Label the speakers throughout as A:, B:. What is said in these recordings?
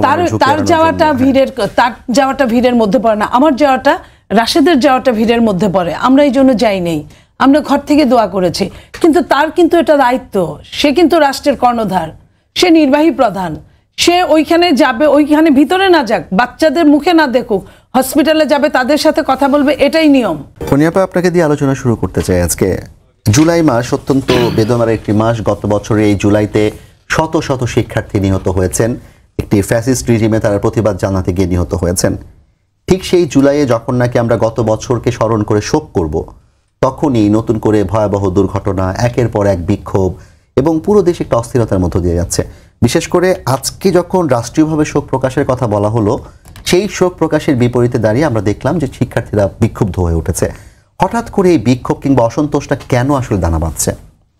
A: তার যাওয়াটা ভিড়ের মধ্যে পড়ে না, আমার যাওয়াটা রাশেদের যাওয়াটা ভিড়ের মধ্যে পড়ে। আমরা এই জন্য যাই নেই, আমরা ঘর থেকে দোয়া করেছি। কিন্তু তার কিন্তু এটা দায়িত্ব, সে কিন্তু রাষ্ট্রের কর্ণধার, সে নির্বাহী প্রধান, সে ওইখানে যাবে, ওইখানে ভিতরে না যাক, বাচ্চাদের মুখে না দেখুক, হসপিটালে যাবে, তাদের সাথে কথা বলবে, এটাই নিয়ম।
B: ফোনিয়াপা, আপনাকে দিয়ে আলোচনা শুরু করতে চাই আজকে। জুলাই মাস অত্যন্ত বেদনার একটি মাস। গত বছরে এই জুলাইতে শত শত শিক্ষার্থী নিহত হয়েছেন, একটি ফ্যাসিস্ট রিজিমে তারা প্রতিবাদ জানাতে গিয়ে নিহত হয়েছেন। ঠিক সেই জুলাইয়ে যখন নাকি আমরা গত বছরকে স্মরণ করে শোক করব, তখনই নতুন করে ভয়াবহ দুর্ঘটনা, একের পর এক বিক্ষোভ এবং পুরো দেশ একটা অস্থিরতার মধ্য দিয়ে যাচ্ছে। বিশেষ করে আজকে যখন রাষ্ট্রীয়ভাবে শোক প্রকাশের কথা বলা হলো, সেই শোক প্রকাশের বিপরীতে দাঁড়িয়ে আমরা দেখলাম যে শিক্ষার্থীরা বিক্ষুব্ধ হয়ে উঠেছে। হঠাৎ করে এই বিক্ষোভ কিংবা অসন্তোষটা কেন আসলে দানা বাঁধছে?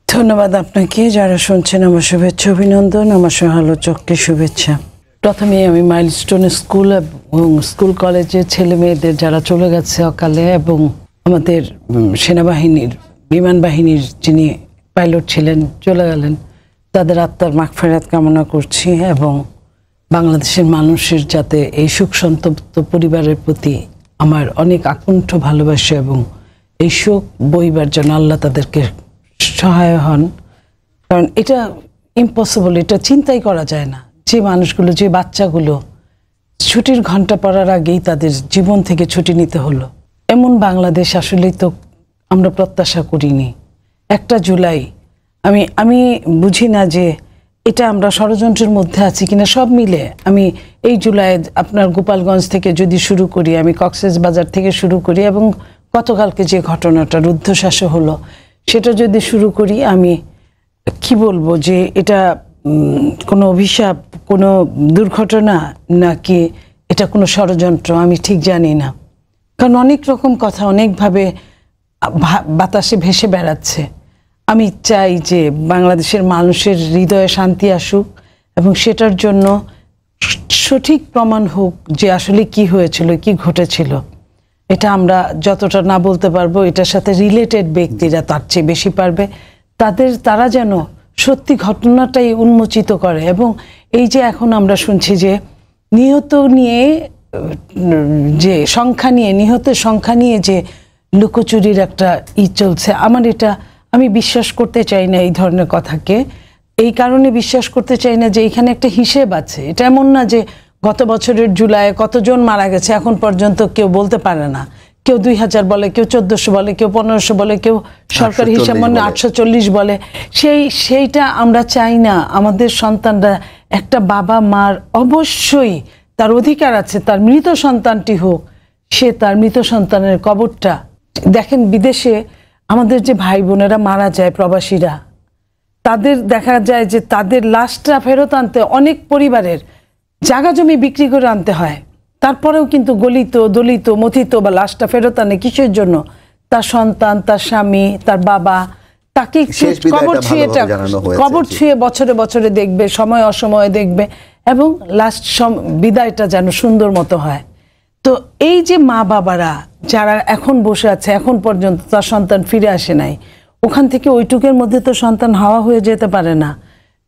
A: ধন্যবাদ আপনাকে। যারা শুনছেন আমার শুভেচ্ছা অভিনন্দন, আমার সহালোচককে শুভেচ্ছা। প্রথমে আমি মাইলস্টোন স্কুল এবং স্কুল কলেজের ছেলে মেয়েদের যারা চলে গেছে অকালে, এবং আমাদের সেনাবাহিনীর বিমান বাহিনীর যিনি পাইলট ছিলেন চলে গেলেন, তাদের আত্মার মাগফিরাত কামনা করছি। এবং বাংলাদেশের মানুষের যাতে এই শোক সন্তপ্ত পরিবারের প্রতি আমার অনেক আকুণ্ঠ ভালোবাসা, এবং এই শোক বইবার জন্য আল্লাহ তাদেরকে সহায় হন। কারণ এটা ইম্পসিবল, এটা চিন্তাই করা যায় না। যে মানুষগুলো, যে বাচ্চাগুলো ছুটির ঘন্টা পড়ার আগেই তাদের জীবন থেকে ছুটি নিতে হলো, এমন বাংলাদেশ আসলেই তো আমরা প্রত্যাশা করিনি। 1 জুলাই আমি বুঝি না যে এটা আমরা ষড়যন্ত্রের মধ্যে আছি কিনা। সব মিলে আমি এই জুলাই আপনার গোপালগঞ্জ থেকে যদি শুরু করি, আমি কক্সবাজার থেকে শুরু করি, এবং গতকালকে যে ঘটনাটা রুদ্ধশ্বাসে হলো সেটা যদি শুরু করি, আমি কি বলবো যে এটা কোনো অভিশাপ, কোনো দুর্ঘটনা, নাকি এটা কোনো ষড়যন্ত্র, আমি ঠিক জানি না। কারণ অনেক রকম কথা অনেকভাবে বাতাসে ভেসে বেড়াচ্ছে। আমি চাই যে বাংলাদেশের মানুষের হৃদয়ে শান্তি আসুক, এবং সেটার জন্য সঠিক প্রমাণ হোক যে আসলে কি হয়েছিল, কি ঘটেছিল। এটা আমরা যতটা না বলতে পারবো, এটার সাথে রিলেটেড ব্যক্তিরা তার চেয়ে বেশি পারবে। তারা যেন সত্যি ঘটনাটাই উন্মোচিত করে। এবং এই যে এখন আমরা শুনছি যে নিহত নিয়ে যে সংখ্যা নিয়ে, নিহতের সংখ্যা নিয়ে যে লুকোচুরির একটা চলছে, আমি বিশ্বাস করতে চাই না এই ধরনের কথাকে। এই কারণে বিশ্বাস করতে চাই না যে এখানে একটা হিসেব আছে। এটা এমন না যে গত বছরের জুলাই কতজন মারা গেছে এখন পর্যন্ত কেউ বলতে পারে না। কেউ 2000 বলে, কেউ 1400 বলে, কেউ 1500 বলে, কেউ সরকারি হিসাব মনে 840 বলে। সেইটা আমরা চাই না। আমাদের সন্তানরা, একটা বাবা মার অবশ্যই তার অধিকার আছে তার মৃত সন্তানটি হোক, সে তার মৃত সন্তানের কবরটা দেখেন। বিদেশে আমাদের যে ভাই বোনেরা মারা যায়, প্রবাসীরা, তাদের দেখা যায় যে তাদের লাশটা ফেরত আনতে অনেক পরিবারের জায়গা জমি বিক্রি করে আনতে হয়। তারপরেও কিন্তু গলিত, দলিত, মথিত বা লাশটা ফেরত আনে কিসের জন্য? তার সন্তান, তার স্বামী, তার বাবা তাকে কবর ছুঁয়ে বছরে বছরে দেখবে, সময় অসময়ে দেখবে, এবং লাস্ট বিদায়টা যেন সুন্দর মতো হয়। তো এই যে মা বাবারা যারা এখন বসে আছে, এখন পর্যন্ত তার সন্তান ফিরে আসে নাই, ওখান থেকে ওইটুকের মধ্যে তো সন্তান হাওয়া হয়ে যেতে পারে না।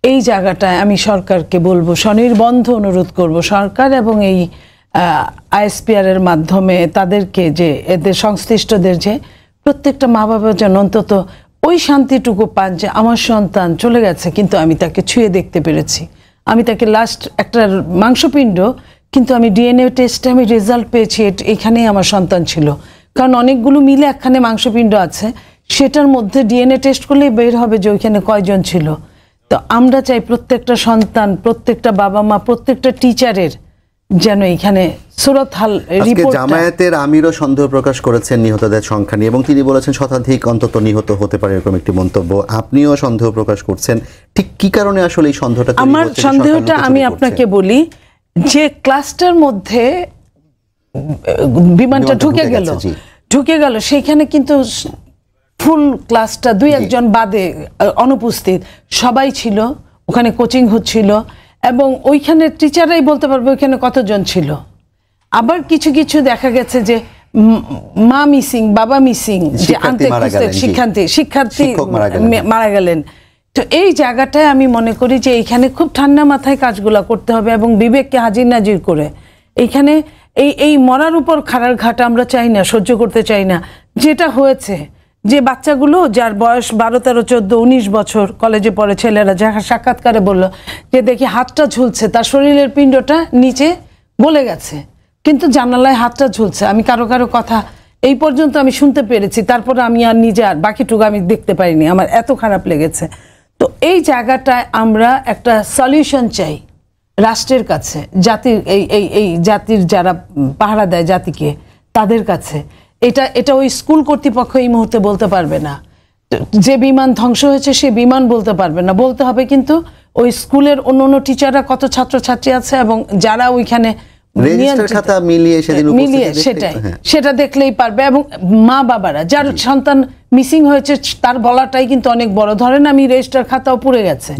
A: এই জায়গাটায় আমি সরকারকে বলবো, স্বনির্বন্ধ অনুরোধ করব সরকার এবং এই আইএসপিআর এর মাধ্যমে তাদেরকে, যে এদের সংশ্লিষ্টদের, যে প্রত্যেকটা মা বাবা যেন অন্তত ওই শান্তিটুকু পান যে আমার সন্তান চলে গেছে কিন্তু আমি তাকে ছুঁয়ে দেখতে পেরেছি, আমি তাকে লাস্ট একটা মাংসপিণ্ড, কিন্তু আমি ডিএনএ টেস্টে আমি রেজাল্ট পেয়েছি এখানেই আমার সন্তান ছিল। কারণ অনেকগুলো মিলে একখানে মাংসপিণ্ড আছে, সেটার মধ্যে ডিএনএ টেস্ট করলেই বের হবে যে ওইখানে কয়জন ছিল। তো আমরা চাই প্রত্যেকটা সন্তান, প্রত্যেকটা বাবা মা, প্রত্যেকটা টিচারের যেন এখানে সুরতহাল রিপোর্ট।
B: জামায়াতের আমিরও সন্দেহ প্রকাশ করেছেন নিহতদের সংখ্যা নিয়ে, এবং তিনি বলেছেন শতাধিক অন্তত নিহত হতে পারে, এরকম একটি মন্তব্য। আপনিও সন্দেহ প্রকাশ করছেন, ঠিক কি কারণে আসলে এই সন্দেহটা?
A: আমার সন্দেহটা আমি আপনাকে বলি, যে ক্লাসটার মধ্যে বিমানটা ঢুকে গেল সেখানে কিন্তু ফুল ক্লাসটা 2-1 বাদে অনুপস্থিত সবাই ছিল, ওখানে কোচিং হচ্ছিল, এবং ওইখানে টিচাররাই বলতে পারবে ওইখানে কতজন ছিল। আবার কিছু কিছু দেখা গেছে যে মা মিসিং, বাবা মিসিং, যে শিক্ষার্থী মারা গেলেন, তো এই জায়গাটায় আমি মনে করি যে এইখানে খুব ঠান্ডা মাথায় কাজগুলো করতে হবে এবং বিবেককে হাজির নাজির করে এইখানে এই মরার উপর খাড়ার ঘাটা আমরা চাই না, সহ্য করতে চাই না। যেটা হয়েছে যে বাচ্চাগুলো যার বয়স 12, 13, 14, 19 বছর কলেজে পড়ে ছেলেরা, যারা সাক্ষাৎকারে বলল যে দেখি হাতটা ঝুলছে, তার শরীরের পিণ্ডটা নিচে গলে গেছে কিন্তু জানালায় হাতটা ঝুলছে। আমি কারো কথা এই পর্যন্ত আমি শুনতে পেরেছি, তারপরে আমি আর নিজে আর বাকিটুকু আমি দেখতে পারিনি, আমার এত খারাপ লেগেছে। তো এই জায়গাটায় আমরা একটা সলিউশন চাই রাষ্ট্রের কাছে, জাতির এই জাতির যারা পাহারা দেয় জাতিকে, তাদের কাছে। এটা ওই স্কুল কর্তৃপক্ষ এই মুহূর্তে বলতে পারবে না। যে বিমান ধ্বংস হয়েছে সে বিমান বলতে পারবে না, বলতে হবে কিন্তু ওই স্কুলের অন্য টিচাররা কত ছাত্রছাত্রী আছে এবং যারা ওইখানে সেটা দেখলেই পারবে। এবং মা বাবারা যার সন্তান মিসিং হয়েছে তার বলাটাই কিন্তু অনেক বড়। ধরেন আমি রেজিস্টার খাতাও পুড়ে গেছে,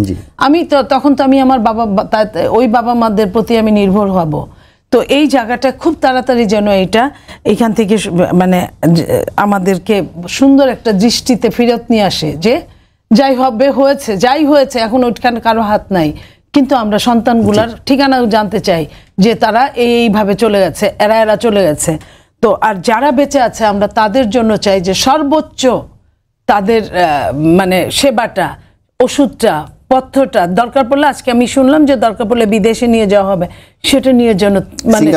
A: আমি তখন তো আমি আমার ওই বাবা মাদের প্রতি আমি নির্ভর হব। তো এই জায়গাটা খুব তাড়াতাড়ি যেন এইখান থেকে মানে আমাদেরকে সুন্দর একটা দৃষ্টিতে ফেরত নিয়ে আসে যে যাই হয়েছে এখন ওইখানে কারো হাত নাই, কিন্তু আমরা সন্তানগুলার ঠিকানাও জানতে চাই যে তারা এইভাবে চলে গেছে, এরা চলে গেছে। তো আর যারা বেঁচে আছে আমরা তাদের জন্য চাই যে সর্বোচ্চ তাদের মানে সেবাটা, ওষুধটা, পথ্যটা দরকার পড়লে, আজকে আমি শুনলাম যে দরকার পড়লে বিদেশে নিয়ে যাওয়া হবে, সেটা নিয়ে যেন মানে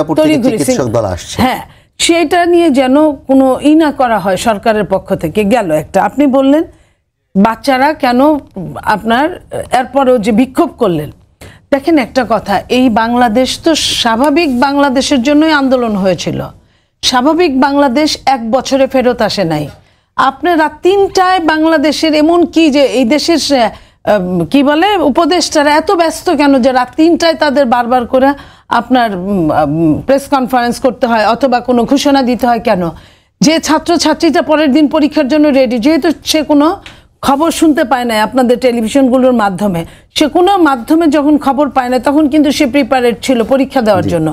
A: হ্যাঁ সেটা নিয়ে যেন কোনো না করা হয় সরকারের পক্ষ থেকে। গেল একটা, আপনি বললেন বাচ্চারা কেন আপনার এরপরেও যে বিক্ষোভ করলেন। দেখেন একটা কথা, এই বাংলাদেশ তো স্বাভাবিক বাংলাদেশের জন্যই আন্দোলন হয়েছিল। স্বাভাবিক বাংলাদেশ 1 বছরে ফেরত আসে নাই। আপনারা 3টায় বাংলাদেশের এমন কি যে এই দেশের কি বলে উপদেষ্টারা এত ব্যস্ত কেন যে রাত 3টায় তাদের বারবার করে আপনার প্রেস কনফারেন্স করতে হয় অথবা কোনো ঘোষণা দিতে হয় কেন? যে ছাত্রছাত্রীটা পরের দিন পরীক্ষার জন্য রেডি, যেহেতু সে কোনো খবর শুনতে পায় না আপনাদের টেলিভিশনগুলোর মাধ্যমে, সে কোনো মাধ্যমে যখন খবর পায় না তখন কিন্তু সে প্রিপারেড ছিল পরীক্ষা দেওয়ার জন্য।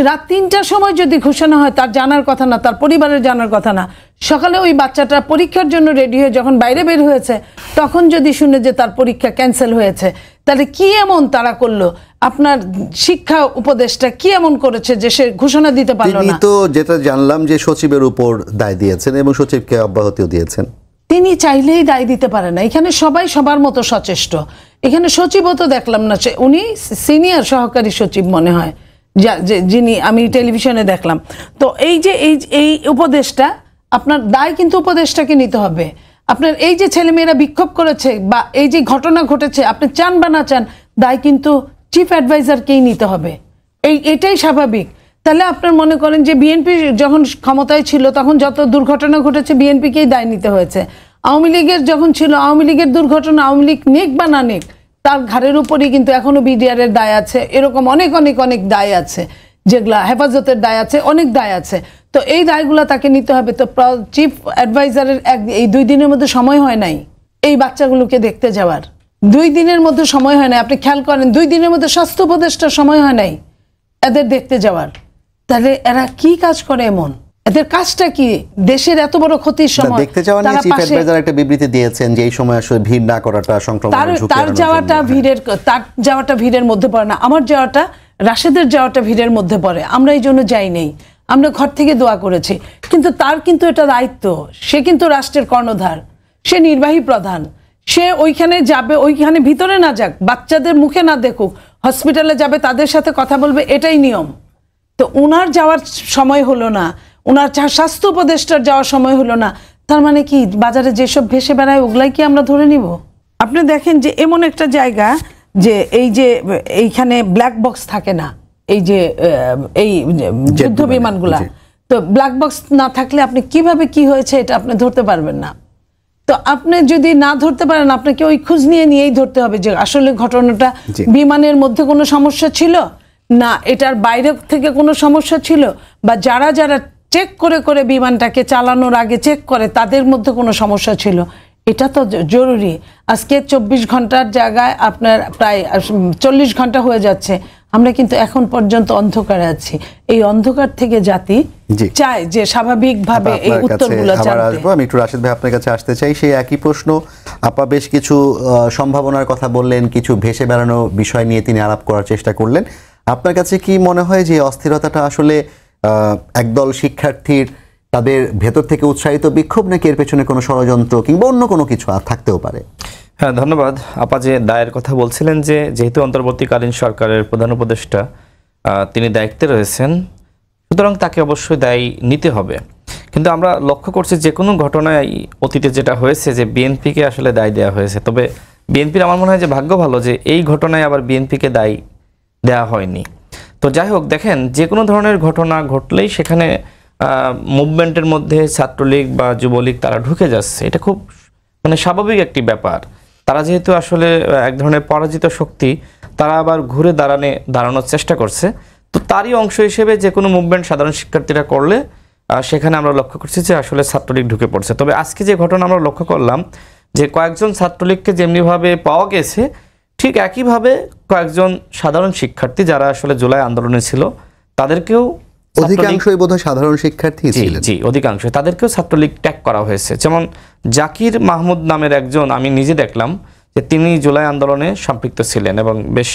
A: রাত 3টার সময় যদি ঘোষণা হয়, তার জানার কথা না, তার পরিবারের জানার কথা না। সকালে ওই বাচ্চাটা পরীক্ষার জন্য রেডি হয়ে যখন বাইরে বের হয়েছে তখন যদি শুনে যে তার পরীক্ষা ক্যান্সেল হয়েছে, তাহলে কি এমন তারা করলো? আপনার শিক্ষা উপদেষ্টা কি এমন করেছে যে সে ঘোষণা দিতে পারলো না?
B: তো যেটা জানলাম যে সচিবের উপর দায় দিয়েছেন এবং সচিবকে অব্যাহতিও দিয়েছেন।
A: তিনি চাইলেই দায় দিতে পারে না, এখানে সবাই সবার মতো সচেষ্ট। এখানে সচিবও তো দেখলাম না, উনি সিনিয়র সহকারী সচিব মনে হয় যিনি আমি টেলিভিশনে দেখলাম। তো এই যে এই উপদেশটা, আপনার দায় কিন্তু উপদেশটাকে নিতে হবে। আপনার এই যে ছেলেমেয়েরা বিক্ষোভ করেছে বা এই যে ঘটনা ঘটেছে, আপনি চান বা না চান দায় কিন্তু চিফ অ্যাডভাইজারকেই নিতে হবে। এটাই স্বাভাবিক। তাহলে আপনার মনে করেন যে বিএনপি যখন ক্ষমতায় ছিল তখন যত দুর্ঘটনা ঘটেছে বিএনপিকেই দায় নিতে হয়েছে। আওয়ামী লীগের যখন ছিল, আওয়ামী লীগের দুর্ঘটনা আওয়ামী লীগ নেক বা না নেক তার ঘাড়ের উপরই কিন্তু এখনো বিডিআরের দায় আছে। এরকম অনেক অনেক অনেক দায় আছে, যেগুলা হেফাজতের দায় আছে, অনেক দায় আছে। তো এই দায়গুলো তাকে নিতে হবে। তো চিফ অ্যাডভাইজারের এই 2 দিনের মধ্যে সময় হয় নাই এই বাচ্চাগুলোকে দেখতে যাওয়ার। 2 দিনের মধ্যে সময় হয় নাই। আপনি খেয়াল করেন 2 দিনের মধ্যে স্বাস্থ্য উপদেষ্টার সময় হয় নাই এদের দেখতে যাওয়ার। তাহলে এরা কি কাজ করে এমন? এদের কাজটা কি? দেশের এত বড় ক্ষতির সময়
B: দেখতে যাওয়া নিয়ে চিফ অ্যাডভাইজার একটা বিবৃতি দিয়েছেন যে এই সময় আসলে ভিড় না করাটা সংক্রমণের ঝুঁকি।
A: তার যাওয়াটা ভিড়ের মধ্যে পড়ে না। আমার যাওয়াটা, রাশেদের যাওয়াটা ভিড়ের মধ্যে পড়ে। আমরা এই জন্য যাই নেই, আমরা ঘর থেকে দোয়া করেছি। কিন্তু তার কিন্তু এটা দায়িত্ব, সে কিন্তু রাষ্ট্রের কর্ণধার, সে নির্বাহী প্রধান। সে ওইখানে যাবে, ওইখানে ভিতরে না যাক, বাচ্চাদের মুখে না দেখুক, হসপিটালে যাবে, তাদের সাথে কথা বলবে, এটাই নিয়ম। তো ওনার যাওয়ার সময় হলো না, ওনার স্বাস্থ্য উপদেষ্টার যাওয়ার সময় হলো না, তার মানে কি বাজারে যেসব ভেসে বেড়ায় ওগুলাই কি আমরা ধরে নিব? আপনি দেখেন যে এমন একটা জায়গা যে এইখানে ব্ল্যাক বক্স থাকে না, এই যে এই যুদ্ধ বিমানগুলা, তো ব্ল্যাক বক্স না থাকলে আপনি কিভাবে কি হয়েছে এটা আপনি ধরতে পারবেন না। তো আপনি যদি না ধরতে পারেন, আপনাকে ওই খোঁজ নিয়েই ধরতে হবে যে আসলে ঘটনাটা বিমানের মধ্যে কোনো সমস্যা ছিল না, এটার বাইরে থেকে কোনো সমস্যা ছিল, বা যারা চেক করে বিমানটাকে চালানোর আগে চেক করে তাদের মধ্যে কোনো সমস্যা ছিল। এটা তো জরুরি। আজকে 24 ঘন্টার জায়গায় আপনার প্রায় 40 ঘন্টা হয়ে যাচ্ছে, আমরা কিন্তু এখন পর্যন্ত অন্ধকারে আছি। এই অন্ধকার থেকে জাতি চায় যে স্বাভাবিকভাবে এই উত্তরগুলো জানতে।
B: আসবো আমি একটু রাশেদ ভাই আপনার কাছে আসতে চাই। সেই একই প্রশ্ন, আপা বেশ কিছু সম্ভাবনার কথা বললেন, কিছু ভেসে বেড়ানো বিষয় নিয়ে তিনি আলাপ করার চেষ্টা করলেন। আপনার কাছে কি মনে হয় যে অস্থিরতাটা আসলে একদল শিক্ষার্থীর তাদের ভেতর থেকে উৎসাহিত বিক্ষোভ, নাকি এর পেছনে কোনো ষড়যন্ত্র কিংবা অন্য কোনো কিছু থাকতেও পারে?
C: হ্যাঁ, ধন্যবাদ। আপা যে দায়ের কথা বলছিলেন, যে যেহেতু অন্তর্বর্তীকালীন সরকারের প্রধান উপদেষ্টা তিনি দায়িত্বে রয়েছেন, সুতরাং তাকে অবশ্যই দায়ী নিতে হবে। কিন্তু আমরা লক্ষ্য করছি যে কোনো ঘটনায় অতীতে যেটা হয়েছে যে বিএনপিকে আসলে দায় দেওয়া হয়েছে। তবে বিএনপির আমার মনে হয় যে ভাগ্য ভালো যে এই ঘটনায় আবার বিএনপিকে দায়ী দেওয়া হয়নি। তো যাই হোক, দেখেন যে কোনো ধরনের ঘটনা ঘটলেই সেখানে মুভমেন্টের মধ্যে ছাত্রলীগ বা যুবলীগ তারা ঢুকে যাচ্ছে, এটা খুব স্বাভাবিক একটি ব্যাপার। তারা যেহেতু আসলে এক ধরনের পরাজিত শক্তি, তারা আবার ঘুরে দাঁড়ানোর চেষ্টা করছে। তো তারই অংশ হিসেবে যে কোনো মুভমেন্ট সাধারণ শিক্ষার্থীরা করলে সেখানে আমরা লক্ষ্য করছি যে আসলে ছাত্রলীগ ঢুকে পড়ছে। তবে আজকে যে ঘটনা আমরা লক্ষ্য করলাম যে কয়েকজন ছাত্রলীগকে যেমনিভাবে পাওয়া গেছে, ঠিক একইভাবে কয়েকজন সাধারণ শিক্ষার্থী যারা আসলে জুলাই আন্দোলনে ছিল তাদেরকেও,
B: অধিকাংশই বোধহয় সাধারণ শিক্ষার্থী ছিলেন।
C: জি, অধিকাংশ তাদেরকেও ছাত্রলীগ ট্যাগ করা হয়েছে। যেমন জাকির মাহমুদ নামের একজন, আমি নিজে দেখলাম যে তিনি জুলাই আন্দোলনে সম্পৃক্ত ছিলেন এবং বেশ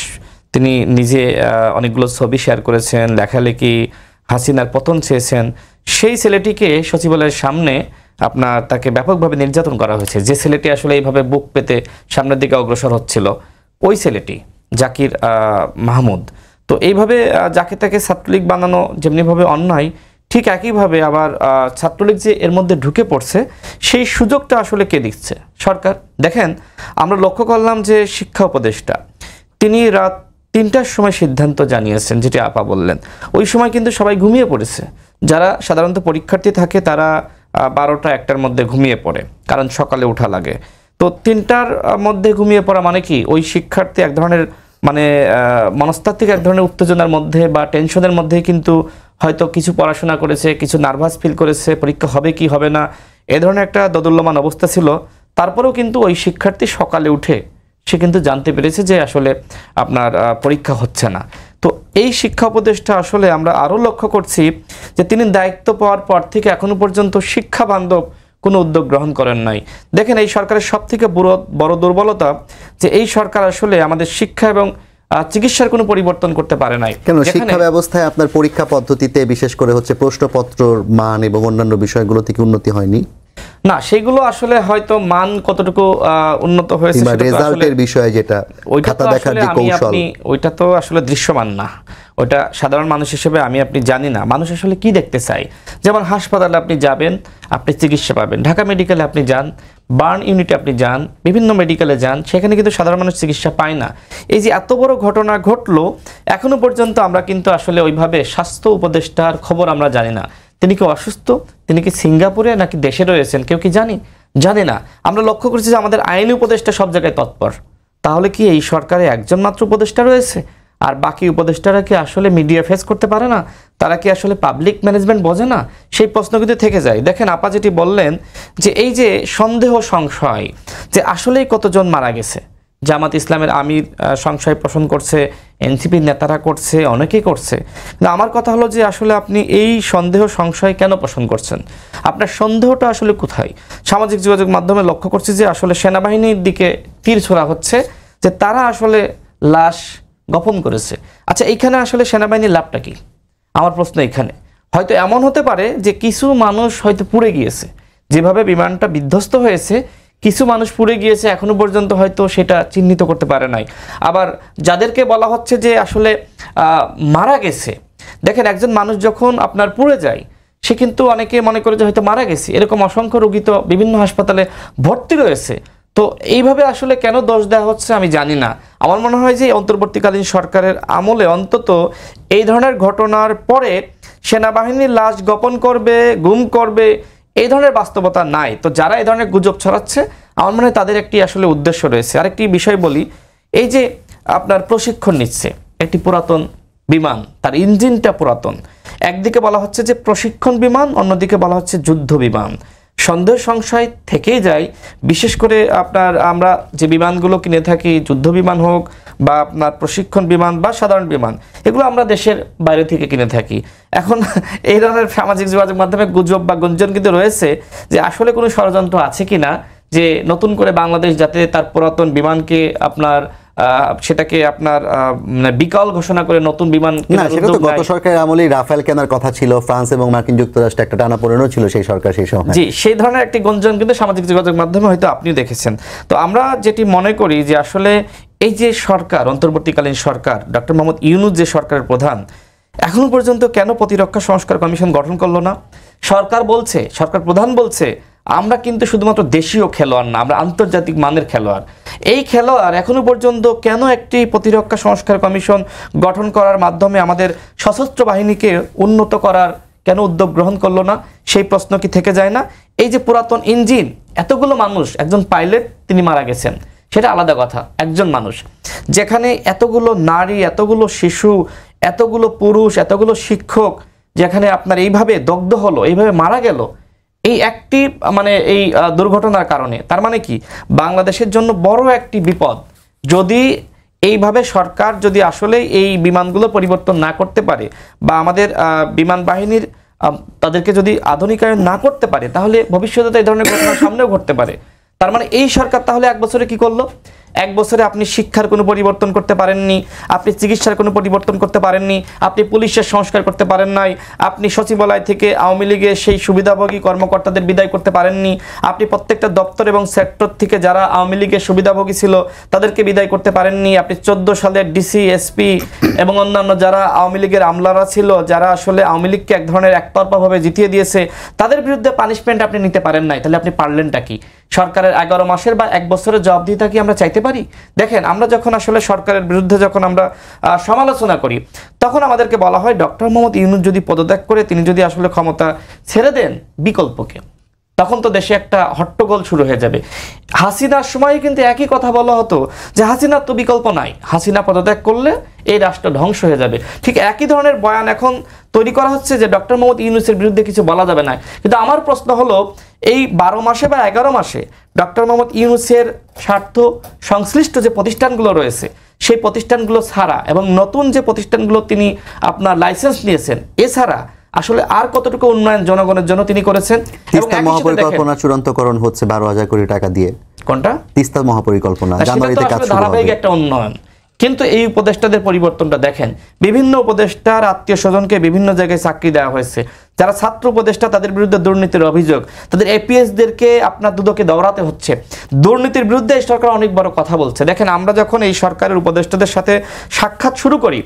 C: তিনি নিজে অনেকগুলো ছবি শেয়ার করেছেন, লেখালেখি, হাসিনার পতন চেয়েছেন। সেই ছেলেটিকে সচিবালয়ের সামনে তাকে ব্যাপকভাবে নির্যাতন করা হয়েছে। যে ছেলেটি আসলে এইভাবে বুক পেতে সামনের দিকে অগ্রসর হচ্ছিল, ওই ছেলেটি জাকির মাহমুদ। তো এইভাবে যাকে তাকে ছাত্রলীগ বানানো যেমনিভাবে অন্যায়, ঠিক একইভাবে আবার ছাত্রলীগ যে এর মধ্যে ঢুকে পড়ছে, সেই সুযোগটা আসলে কে দিচ্ছে? সরকার। দেখেন, আমরা লক্ষ্য করলাম যে শিক্ষা উপদেষ্টা তিনি রাত 3টার সময় সিদ্ধান্ত জানিয়েছেন, যেটি আপা বললেন। ওই সময় কিন্তু সবাই ঘুমিয়ে পড়েছে। যারা সাধারণত পরীক্ষার্থী থাকে তারা 12টা 1টার মধ্যে ঘুমিয়ে পড়ে, কারণ সকালে ওঠা লাগে। তো 3টার মধ্যে ঘুমিয়ে পড়া মানে কি, ওই শিক্ষার্থী এক ধরনের মনস্তাত্ত্বিক এক ধরনের উত্তেজনার মধ্যে বা টেনশনের মধ্যেই কিন্তু হয়তো কিছু পড়াশোনা করেছে, কিছু নার্ভাস ফিল করেছে, পরীক্ষা হবে কি হবে না, এ ধরনের একটা দোদুল্যমান অবস্থা ছিল। তারপরেও কিন্তু ওই শিক্ষার্থী সকালে উঠে সে কিন্তু জানতে পেরেছে যে আসলে পরীক্ষা হচ্ছে না। তো এই শিক্ষা উপদেষ্টা আসলে আমরা আরও লক্ষ্য করছি যে তিনি দায়িত্ব পাওয়ার পর থেকে এখনো পর্যন্ত শিক্ষা বান্ধব কোনো উদ্যোগ গ্রহণ করেন নাই। দেখেন, এই সরকারের সবথেকে বড় দুর্বলতা যে এই সরকার আসলে আমাদের শিক্ষা এবং চিকিৎসার কোনো পরিবর্তন করতে পারে নাই।
B: কেন শিক্ষা ব্যবস্থায় আপনার পরীক্ষা পদ্ধতিতে বিশেষ করে পৃষ্ঠপত্রর মান এবং অন্যান্য বিষয়গুলোতে কি উন্নতি হয়নি?
C: না, সেগুলো আসলে হয়তো মান কতটুকু উন্নত হয়েছে
B: রেজাল্টের বিষয়ে, যেটা খাতা দেখার যে কৌশল,
C: ওইটা তো আসলে দৃশ্যমান না। ওইটা সাধারণ মানুষ হিসেবে আমি আপনি জানি না মানুষ আসলে কি দেখতে চাই। যেমন হাসপাতালে আপনি যাবেন, আপনি চিকিৎসা পাবেন। ঢাকা মেডিকেলে আপনি যান, বার্ন ইউনিটে আপনি যান, বিভিন্ন মেডিকেলে যান, সেখানে কিন্তু সাধারণ মানুষ চিকিৎসা পায় না। এই যে এত বড় ঘটনা ঘটলো, এখনো পর্যন্ত আমরা কিন্তু আসলে ওইভাবে স্বাস্থ্য উপদেষ্টার খবর আমরা জানি না। তিনি কি অসুস্থ, তিনি কি সিঙ্গাপুরে নাকি দেশে রয়েছেন, কেউ কি জানি না। আমরা লক্ষ্য করছি যে আমাদের আইনি উপদেষ্টা সব জায়গায় তৎপর। তাহলে কি এই সরকারে একজন মাত্র উপদেষ্টা রয়েছে, আর বাকি উপদেষ্টারা কি আসলে মিডিয়া ফেস করতে পারে না? তারা কি আসলে পাবলিক ম্যানেজমেন্ট বোঝে না? সেই প্রশ্ন কিন্তু থেকে যায়। দেখেন, আপা যেটি বললেন যে এই যে সন্দেহ সংশয় যে আসলেই কতজন মারা গেছে, জামাত ইসলামের আমির সংশয় পোষণ করছে, এনসিপির নেতারা করছে, অনেকেই করছে। কিন্তু আমার কথা হলো যে আসলে আপনি এই সন্দেহ সংশয় কেন পোষণ করছেন? আপনার সন্দেহটা আসলে কোথায়? সামাজিক যোগাযোগ মাধ্যমে লক্ষ্য করছি যে আসলে সেনাবাহিনীর দিকে তীর ছোড়া হচ্ছে যে তারা আসলে লাশ গোপন করেছে। আচ্ছা, এইখানে আসলে সেনাবাহিনীর লাভটা কি? আমার প্রশ্ন এখানে। হয়তো এমন হতে পারে যে কিছু মানুষ হয়তো পুড়ে গিয়েছে, যেভাবে বিমানটা বিধ্বস্ত হয়েছে, কিছু মানুষ পুড়ে গিয়েছে, এখনো পর্যন্ত হয়তো সেটা চিহ্নিত করতে পারে নাই। আবার যাদেরকে বলা হচ্ছে যে আসলে মারা গেছে, দেখেন একজন মানুষ যখন আপনার পুড়ে যায়, সে কিন্তু অনেকে মনে করে যে হয়তো মারা গেছে। এরকম অসংখ্য রোগী তো বিভিন্ন হাসপাতালে ভর্তি রয়েছে। তো এইভাবে আসলে কেন দোষ দেওয়া হচ্ছে আমি জানি না। আমার মনে হয় যে অন্তর্বর্তীকালীন সরকারের আমলে অন্তত এই ধরনের ঘটনার পরে সেনাবাহিনীর লাশ গোপন করবে, গুম করবে, এই ধরনের বাস্তবতা নাই। তো যারা এই ধরনের গুজব ছড়াচ্ছে, আমার মনে হয় তাদের একটি আসলে উদ্দেশ্য রয়েছে। আরেকটি বিষয় বলি, এই যে আপনার প্রশিক্ষণ নিচ্ছে একটি পুরাতন বিমান, তার ইঞ্জিনটা পুরাতন। একদিকে বলা হচ্ছে যে প্রশিক্ষণ বিমান, অন্যদিকে বলা হচ্ছে যুদ্ধ বিমান। সন্দেহ সংশয় থেকেই যায়। বিশেষ করে আমরা যে বিমানগুলো কিনে থাকি, যুদ্ধ বিমান হোক বা আপনার প্রশিক্ষণ বিমান বা সাধারণ বিমান, এগুলো আমরা দেশের বাইরে থেকে কিনে থাকি। এখন এই ধরনের সামাজিক যোগাযোগ মাধ্যমে গুজব বা গুঞ্জন কিন্তু রয়েছে যে আসলে কোনো ষড়যন্ত্র আছে কিনা, যে নতুন করে বাংলাদেশ যাতে তার পুরাতন বিমানকে সেটাকে বিকল ঘোষণা করে নতুন বিমান।
B: না, সেটা তো গত সরকারের আমলেই রাফেল কেনার কথা ছিল। ফ্রান্স এবং মার্কিন যুক্তরাষ্ট্রে একটা টানাপোড়েনও ছিল সেই সরকার সেই সময়।
C: জি, সেই ধরনের একটি গুঞ্জন কিন্তু সামাজিক যোগাযোগ মাধ্যমে হয়তো আপনিও দেখেছেন। তো আমরা যেটি মনে করি যে আসলে এই যে সরকার, অন্তর্বর্তীকালীন সরকার, ডক্টর মোহাম্মদ ইউনূস যে সরকারের প্রধান, এখনো পর্যন্ত কেন প্রতিরক্ষা সংস্কার কমিশন গঠন করলো না? সরকার প্রধান বলছে আমরা কিন্তু শুধুমাত্র দেশীয় খেলোয়াড় না, আমরা আন্তর্জাতিক মানের খেলোয়াড়। এই খেলোয়াড় এখনো পর্যন্ত কেন একটি প্রতিরক্ষা সংস্কার কমিশন গঠন করার মাধ্যমে আমাদের সশস্ত্র বাহিনীকে উন্নত করার কেন উদ্যোগ গ্রহণ করলো না? সেই প্রশ্ন কি থেকে যায় না? এই যে পুরাতন ইঞ্জিন, এতগুলো মানুষ, একজন পাইলট তিনি মারা গেছেন, সেটা আলাদা কথা, একজন মানুষ, যেখানে এতগুলো নারী, এতগুলো শিশু, এতগুলো পুরুষ, এতগুলো শিক্ষক যেখানে আপনার এইভাবে দগ্ধ হলো, এইভাবে মারা গেল এই একটি এই দুর্ঘটনার কারণে। তার মানে কি বাংলাদেশের জন্য বড় একটি বিপদ। যদি এইভাবে সরকার যদি আসলে এই বিমানগুলো পরিবর্তন না করতে পারে বা আমাদের বিমান বাহিনীর তাদেরকে যদি আধুনিকায়ন না করতে পারে, তাহলে ভবিষ্যতে এই ধরনের ঘটনা সামনেও ঘটতে পারে। তার মানে এই সরকার তাহলে 1 বছরে কি করলো? 1 বছরে আপনি শিক্ষার কোনো পরিবর্তন করতে পারেননি, আপনি চিকিৎসার কোনো পরিবর্তন করতে পারেননি, আপনি পুলিশের সংস্কার করতে পারেন নাই, আপনি সচিবালয় থেকে আওয়ামী লীগের সেই সুবিধাভোগী কর্মকর্তাদের বিদায় করতে পারেননি, আপনি প্রত্যেকটা দপ্তর এবং সেক্টর থেকে যারা আওয়ামী লীগের সুবিধাভোগী ছিল তাদেরকে বিদায় করতে পারেননি, আপনি 14 সালের ডিসি, এসপি এবং অন্যান্য যারা আওয়ামী লীগের আমলারা ছিল, যারা আসলে আওয়ামী লীগকে এক ধরনের একতরফাভাবে জিতিয়ে দিয়েছে, তাদের বিরুদ্ধে পানিশমেন্ট আপনি নিতে পারেন নাই। তাহলে আপনি পারলেনটা কি? সরকারের 11 মাসের বা 1 বছরের জবাবদিহিতা কি আমরা চাইতে পারি? দেখেন, আমরা যখন আসলে সরকারের বিরুদ্ধে যখন আমরা সমালোচনা করি, তখন আমাদেরকে বলা হয় ডক্টর মোহাম্মদ ইউনূস যদি পদত্যাগ করে, তিনি যদি আসলে ক্ষমতা ছেড়ে দেন, বিকল্পকে, তখন তো দেশে একটা হট্টগোল শুরু হয়ে যাবে। হাসিনার সময় কিন্তু একই কথা বলা হতো যে হাসিনার তো বিকল্প নাই, হাসিনা পদত্যাগ করলে এই রাষ্ট্র ধ্বংস হয়ে যাবে। ঠিক একই ধরনের বয়ান এখন তৈরি করা হচ্ছে যে ডক্টর মোহাম্মদ ইউনূসের বিরুদ্ধে কিছু বলা যাবে না। কিন্তু আমার প্রশ্ন হলো, এই 12 মাসে বা 11 মাসে ডক্টর মোহাম্মদ ইউনূসের স্বার্থ সংশ্লিষ্ট যে প্রতিষ্ঠানগুলো রয়েছে, সেই প্রতিষ্ঠানগুলো ছাড়া এবং নতুন যে প্রতিষ্ঠানগুলো তিনি আপনার লাইসেন্স নিয়েছেন, এছাড়া আসলে আর কতটুকু উন্নয়ন জনগণের জন্য তিনি করেছেন?
B: তিস্তা মহাপরিকল্পনা চূড়ান্তকরণ হচ্ছে 12,000 কোটি টাকা দিয়ে।
C: কোনটা?
B: তিস্তা মহাপরিকল্পনা, জানুয়ারিতে কাজ শুরু হবে।
C: ধারাবাহিক একটা উন্নয়ন। কিন্তু এই উপদেষ্টাদের পরিবর্তনটা দেখেন, বিভিন্ন উপদেষ্টার আত্মীয় স্বজনকে বিভিন্ন জায়গায় চাকরি দেওয়া হয়েছে। যারা ছাত্র উপদেষ্টা, তাদের বিরুদ্ধে দুর্নীতির অভিযোগ, তাদের এপিএসদেরকে আপনার দুদকে দৌড়াতে হচ্ছে। দুর্নীতির বিরুদ্ধে এই সরকার অনেক বড় কথা বলছে। দেখেন, আমরা যখন এই সরকারের উপদেষ্টাদের সাথে সাক্ষাৎ শুরু করি,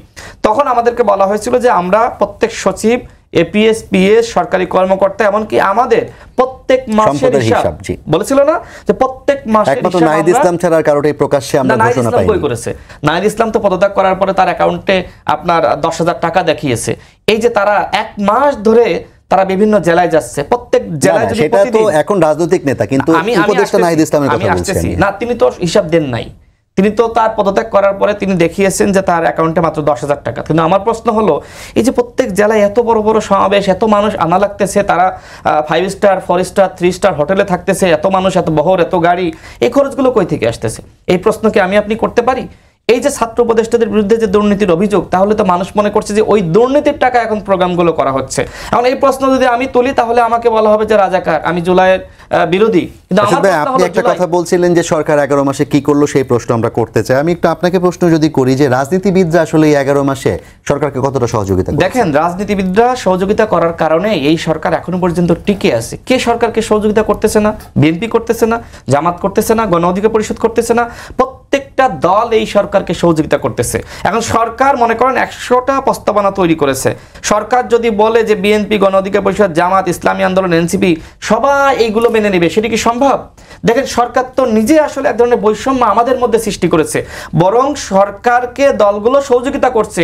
C: তখন আমাদেরকে বলা হয়েছিল যে আমরা প্রত্যেক সচিব, এপিএস, পিএস, সরকারি কর্মকর্তা, এমনকি আমাদের প্রত্যেক মাসের হিসাব বলেছিল না যে প্রত্যেক মাসের
B: একমাত্র নাহিদ ইসলাম ছাড়া কারোটাই প্রকাশ্যে আমরা ঘোষণা পাইনি।
C: বই করেছে নাহিদ ইসলাম তো পদত্যাগ করার পরে তার অ্যাকাউন্টে আপনার 10,000 টাকা দেখিয়েছে। এই যে তারা 1 মাস ধরে তারা বিভিন্ন জেলায় যাচ্ছে, প্রত্যেক জেলায় যদি
B: সেটা তো এখন রাজনৈতিক নেতা, কিন্তু উপদেষ্টা নাহিদ ইসলামের কথা বলছেন
C: না, তিনি তো হিসাব দেন নাই। তিনি তো তার পদত্যাগ করার পরে তিনি দেখিয়েছেন যে তার অ্যাকাউন্টে মাত্র 10,000 টাকা। কিন্তু আমার প্রশ্ন হলো, এই যে প্রত্যেক জেলায় এত বড় বড় সমাবেশ, এত মানুষ আনা লাগতেছে, তারা 5 স্টার, 4 স্টার, 3 স্টার হোটেলে থাকতেছে, এত মানুষ, এত বহর, এত গাড়ি, এই খরচগুলো কই থেকে আসতেছে? এই প্রশ্ন কি আপনি করতে পারি? এই যে ছাত্র উপদেষ্টাদের বিরুদ্ধে যে দুর্নীতির অভিযোগ, তাহলে তো মানুষ মনে করছে যে ওই দুর্নীতির টাকা এখন প্রোগ্রামগুলো করা হচ্ছে। এখন এই প্রশ্ন যদি আমি তুলি, তাহলে আমাকে বলা হবে যে রাজাকার, আমি জুলাইয়ের বিরোধী। কিন্তু
B: আপনি একটা কথা বলছিলেন যে সরকার 11 মাসে কি করলো, সেই প্রশ্ন আমরা করতে চাই। আমি একটু আপনাকে প্রশ্ন যদি করি যে রাজনীতিবিদরা আসলে এই 11 মাসে সরকারকে কতটা সহযোগিতা করেছে?
C: দেখেন, রাজনীতিবিদরা সহযোগিতা করার কারণে এই সরকার এখনো পর্যন্ত টিকে আছে। কে সরকারকে সহযোগিতা করতেছে না? বিএনপি করতেছে না, জামাত করতেছে না, গণ অধিকার পরিষদ করতেছে না, প্রত্যেকটা দল এই সরকারকে সহযোগিতা করতেছে। এখন সরকার মনে করেন 100টা প্রস্তাবনা তৈরি করেছে। সরকার যদি বলে যে বিএনপি, গণ অধিকার পরিষদ, জামাত, ইসলামী আন্দোলন, এনসিপি সবাই এইগুলো মেনে নেবে, সেটা কি সম্ভব? দেখেন, সরকার তো নিজে আসলে এক ধরনের বৈষম্য আমাদের মধ্যে সৃষ্টি করেছে। বরং সরকারকে দলগুলো সহযোগিতা করছে,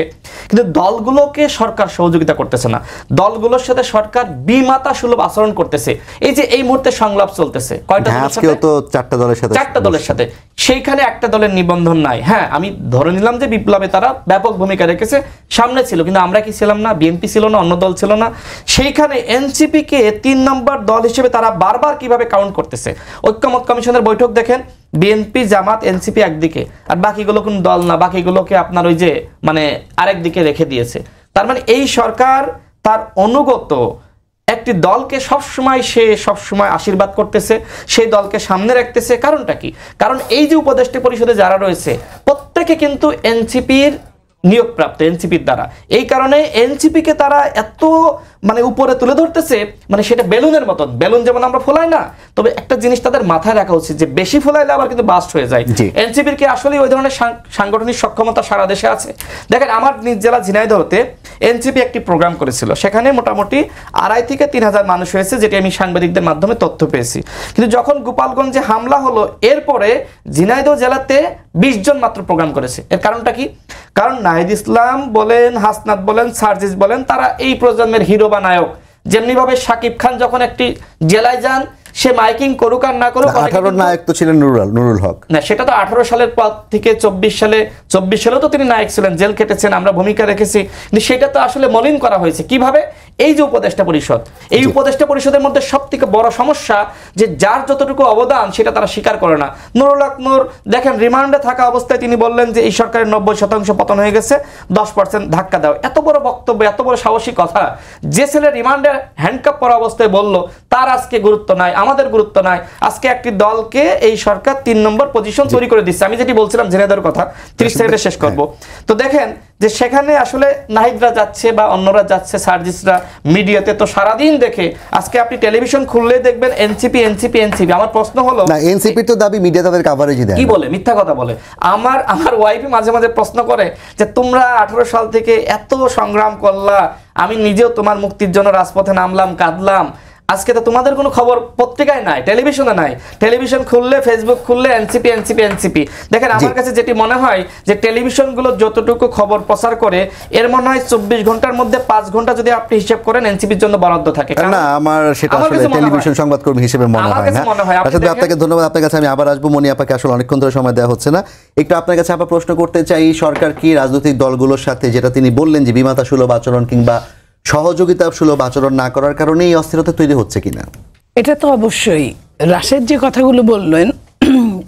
C: কিন্তু দলগুলোকে সরকার সহযোগিতা করতেছে না। দলগুলোর সাথে সরকার বিমাতা সুলভ আচরণ করতেছে। এই যে এই মুহূর্তে সংলাপ চলতেছে কয়টা দলের সাথে?
B: 4টা দলের সাথে।
C: 4টা দলের সাথে। সেইখানে একটা দলের নিবন্ধন নাই। হ্যাঁ, আমি ধরে নিলাম যে বিপ্লবে তারা ব্যাপক ভূমিকা রেখেছে, সামনে ছিল, কিন্তু আমরা কি ছিলাম না? বিএনপি ছিল না, অন্য দল ছিল না? সেইখানে এনসিপিকে 3 নম্বর দল হিসেবে তারা বারবার কিভাবে কাউন্ট করতেছে। ঐক্যমত কমিশনের বৈঠক দেখেন, বিএনপি, জামাত, এনসিপি একদিকে, আর বাকিগুলো কোন দল না, বাকিগুলোকে আপনার ওই যে মানে আরেক দিকে রেখে দিয়েছে। তার মানে এই সরকার তার অনুগত একটি দলকে সবসময় আশীর্বাদ করতেছে, সেই দলকে সামনে রাখতেছে। কারণটা কি? কারণ এই যে উপদেষ্টা পরিষদে যারা রয়েছে প্রত্যেকে কিন্তু এনসিপির নিয়োগপ্রাপ্ত, এনসিপির দ্বারা। এই কারণে এনসিপিকে তারা এত মানে উপরে তুলে ধরতেছে, মানে সেটা বেলুনের মতন। বেলুন যেমন আমরা ফোলাই না, তবে একটা জিনিস তাদের মাথায় রাখা উচিত যে বেশি ফোলাইলে আবার কিন্তু বাস্ট হয়ে যায়। এনসিপির কি আসলে ওই ধরনের সাংগঠনিক সক্ষমতা সারা দেশে আছে? দেখেন, আমার নিজ জেলা ঝিনাইদহতে এনসিপি একটি প্রোগ্রাম করেছিল, সেখানে মোটামুটি 2,500 থেকে 3,000 মানুষ হয়েছে, যেটি আমি সাংবাদিকদের মাধ্যমে তথ্য পেয়েছি। কিন্তু যখন গোপালগঞ্জে হামলা হলো, এরপরে ঝিনাইদহ জেলাতে 20 জন মাত্র প্রোগ্রাম করেছে। এর কারণটা কি? কারণ নাহিদ ইসলাম বলেন, হাসনাত বলেন, সার্জিস বলেন, তারা এই প্রজন্মের হিরো বা নায়ক। যেমনিভাবে শাকিব খান যখন একটি জেলায় যান, সে মাইকিং করুক আর না করুক,
B: 18 নায়ক তো ছিলেন নুরুল হক।
C: না, সেটা তো 18 সালের পর থেকে 24 সালেও তো তিনি নায়ক ছিলেন, জেল কেটেছেন, আমরা ভূমিকা রেখেছি। কিন্তু সেটা তো আসলে মলিন করা হয়েছে কিভাবে? এই যে উপদেষ্টা পরিষদ, এই উপদেষ্টা পরিষদের মধ্যে সবথেকে বড় সমস্যা যে যার যতটুকু অবদান সেটা তারা স্বীকার করে না। নুরুল হক নূর দেখেন, রিমান্ডে থাকা অবস্থায় তিনি বললেন যে এই সরকারের 90% পতন হয়ে গেছে, 10% ধাক্কা দাও। এত বড় বক্তব্য, এত বড় সাহসী কথা যে ছেলে রিমান্ডে হ্যান্ডকাপ পরা অবস্থায় বলল, তার আজকে গুরুত্ব নাই, আমাদের গুরুত্ব নাই। আজকে একটি দলকে এই সরকার 3 নম্বর পজিশন তৈরি করে দিচ্ছে। আমি যেটি বলছিলাম ঝিনাইদহের কথা, 30 সেকেন্ডে শেষ করব। তো দেখেন যে সেখানে আসলে নাহিদরা যাচ্ছে বা অন্যরা যাচ্ছে, সার্জিসরা মিডিয়াতে তো সারাদিন দেখে, আজকে আপনি টেলিভিশন খুললে দেখবেন এনসিপি এনসিপি এনসিপি। আমার প্রশ্ন হলো,
B: না, এনসিপি তো দাবি মিডিয়া তাদের কভারেজই দেয়,
C: কি বলে? মিথ্যা কথা বলে। আমার ওয়াইফই মাঝে মাঝে প্রশ্ন করে যে তোমরা 18 সাল থেকে এত সংগ্রাম করলা, আমি নিজেও তোমার মুক্তির জন্য রাজপথে নামলাম, কাঁদলাম, আজকে তো তোমাদের কোনো খবর পত্রিকায় নাই, টেলিভিশনে নাই। টেলিভিশন খুললে, ফেসবুক খুললে এনসিপি এনসিপি এনসিপি। দেখেন, আমার কাছে যেটি মনে হয় যে টেলিভিশনগুলো যতটুকু খবর প্রচার করে, এর মনে হয় 24 ঘন্টার মধ্যে 5 ঘন্টা যদি আপনি হিসাব করেন এনসিপির জন্য বরাদ্দ থাকে।
B: না, আমার সেটা আসলে টেলিভিশন সংবাদকর্মী হিসেবে মনে হয় না। আসলে আপনাকে ধন্যবাদ। আপনার কাছে আমি আবার আসবো। মনি আপাকে আসলে অনেকক্ষণ ধরে সময় দেওয়া হচ্ছে না। একটু আপনার কাছে আবার প্রশ্ন করতে চাই, সরকার কি রাজনৈতিক দলগুলোর সাথে, যেটা তিনি বললেন যে বিমাতা সুলভ আচরণ কিংবা সহযোগিতা সুলভ আচরণ না করার কারণে এই অস্থিরতা তৈরি হচ্ছে কিনা?
A: এটা তো অবশ্যই রাশেদ যে কথাগুলো বললেন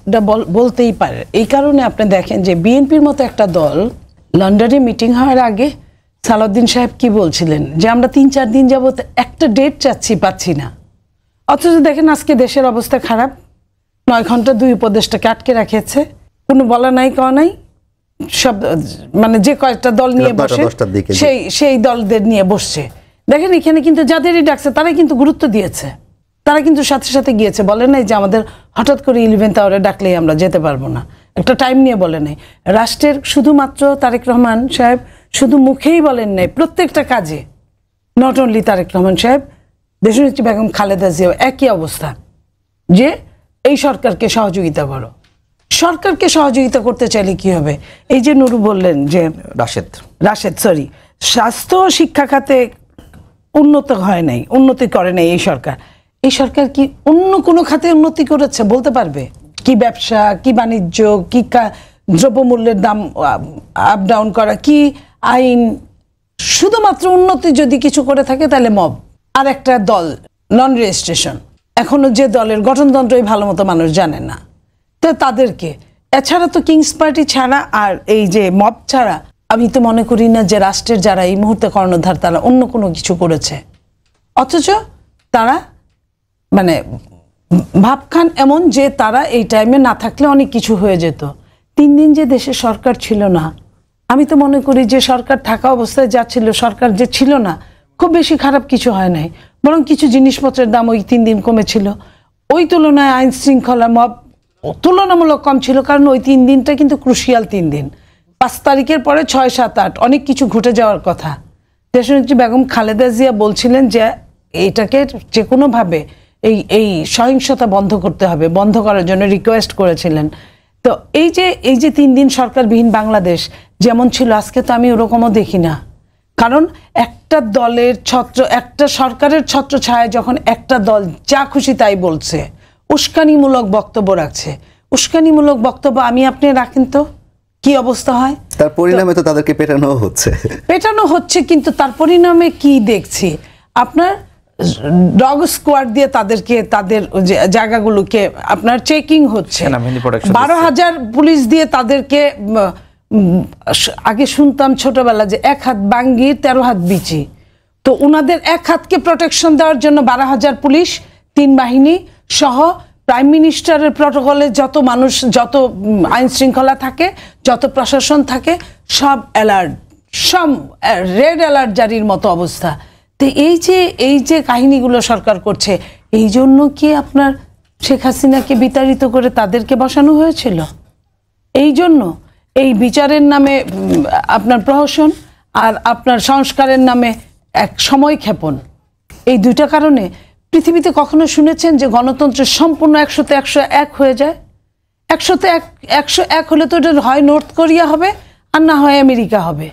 A: এটা বলতেই পারে। এই কারণে আপনি দেখেন যে বিএনপির মতো একটা দল লন্ডনে মিটিং হওয়ার আগে সালাউদ্দিন সাহেব কি বলছিলেন যে আমরা 3-4 দিন যাবত একটা ডেট চাচ্ছি, পাচ্ছি না। অথচ দেখেন আজকে দেশের অবস্থা খারাপ, 9 ঘন্টা 2 উপদেষ্টাকে আটকে রাখেছে, কোনো বলা নাই কওয়া নাই, সব মানে যে কয়েকটা দল নিয়ে বসে সেই দলদের নিয়ে বসছে। দেখেন এখানে কিন্তু যাদেরই ডাকছে তারাই কিন্তু গুরুত্ব দিয়েছে, তারা কিন্তু সাথে সাথে গিয়েছে। বলে নাই যে আমাদের হঠাৎ করে 11th আওয়ারে ডাকলেই আমরা যেতে পারবো না, একটা টাইম নিয়ে বলে নাই। রাষ্ট্রের শুধুমাত্র তারেক রহমান সাহেব শুধু মুখেই বলেন নাই, প্রত্যেকটা কাজে। নট অনলি তারেক রহমান সাহেব, দেশনেত্রী বেগম খালেদা জিয়া একই অবস্থা, যে এই সরকারকে সহযোগিতা করো। সরকারকে সহযোগিতা করতে চাইলে কি হবে? এই যে নুরু বললেন যে রাশেদ স্বাস্থ্য শিক্ষা খাতে উন্নতি করে নাই এই সরকার। এই সরকার কি অন্য কোনো খাতে উন্নতি করেছে বলতে পারবে? কি ব্যবসা, কি বাণিজ্য, কি দ্রব্যমূল্যের দাম আপ ডাউন করা, কি আইন? শুধুমাত্র উন্নতি যদি কিছু করে থাকে তাহলে মব আর একটা দল নন রেজিস্ট্রেশন। এখনো যে দলের গঠনতন্ত্রই ভালো মতো মানুষ জানে না, তো তাদেরকে এছাড়া তো কিংস পার্টি ছাড়া আর এই যে মব ছাড়া আমি তো মনে করি না যে রাষ্ট্রের যারা এই মুহূর্তে কর্ণধার তারা অন্য কোনো কিছু করেছে। অথচ তারা মানে ভাবখান এমন যে তারা এই টাইমে না থাকলে অনেক কিছু হয়ে যেত। 3 দিন যে দেশে সরকার ছিল না, আমি তো মনে করি যে সরকার থাকা অবস্থায় যা ছিল, সরকার যে ছিল না, খুব বেশি খারাপ কিছু হয় নাই, বরং কিছু জিনিসপত্রের দাম ওই 3 দিন কমেছিল। ওই তুলনায় আইন শৃঙ্খলা মব তুলনামূলক কম ছিল, কারণ ওই 3 দিনটা কিন্তু ক্রুশিয়াল 3 দিন। 5 তারিখের পরে 6, 7, 8 অনেক কিছু ঘটে যাওয়ার কথা। দেশনেত্রী বেগম খালেদা জিয়া বলছিলেন যে এইটাকে যে কোনোভাবে এই সহিংসতা বন্ধ করতে হবে, বন্ধ করার জন্য রিকোয়েস্ট করেছিলেন। তো এই যে 3 দিন সরকারবিহীন বাংলাদেশ যেমন ছিল, আজকে তো আমি ওরকমও দেখি না। কারণ একটা দলের একটা সরকারের ছত্র ছায়া যখন একটা দল যা খুশি তাই বলছে, উস্কানিমূলক বক্তব্য রাখছে, উস্কানিমূলক বক্তব্য আমি আপনি রাখেন তো কি অবস্থা হয়।
B: তার পরিণামে তো তাদেরকে পেটানো হচ্ছে
A: কিন্তু তার পরিণামে কি দেখছি, আপনার ডগ স্কোয়াড দিয়ে তাদেরকে তাদের জায়গাগুলোকে আপনার চেকিং হচ্ছে, 12,000 পুলিশ দিয়ে তাদেরকে। আগে শুনতাম ছোটবেলা যে 1 হাত বাঙ্গি 13 হাত বিচি, তো উনাদের 1 হাতকে প্রোটেকশন দেওয়ার জন্য 12,000 পুলিশ, 3 বাহিনী সহ প্রাইম মিনিস্টারের প্রটোকলে যত মানুষ, যত আইন শৃঙ্খলা থাকে, যত প্রশাসন থাকে, সব অ্যালার্ট, সব রেড অ্যালার্ট জারির মতো অবস্থা। তো এই যে কাহিনীগুলো সরকার করছে, এই জন্য কি আপনার শেখ হাসিনাকে বিতাড়িত করে তাদেরকে বসানো হয়েছিল? এই জন্য এই বিচারের নামে আপনার প্রহসন আর আপনার সংস্কারের নামে এক সময় ক্ষেপণ, এই দুইটা কারণে পৃথিবীতে কখনো শুনেছেন যে গণতন্ত্রের সম্পূর্ণ 100তে 101 হয়ে যায়? 100তে 101 হলে তো এটা হয় নর্থ কোরিয়া হবে আর না হয় আমেরিকা হবে,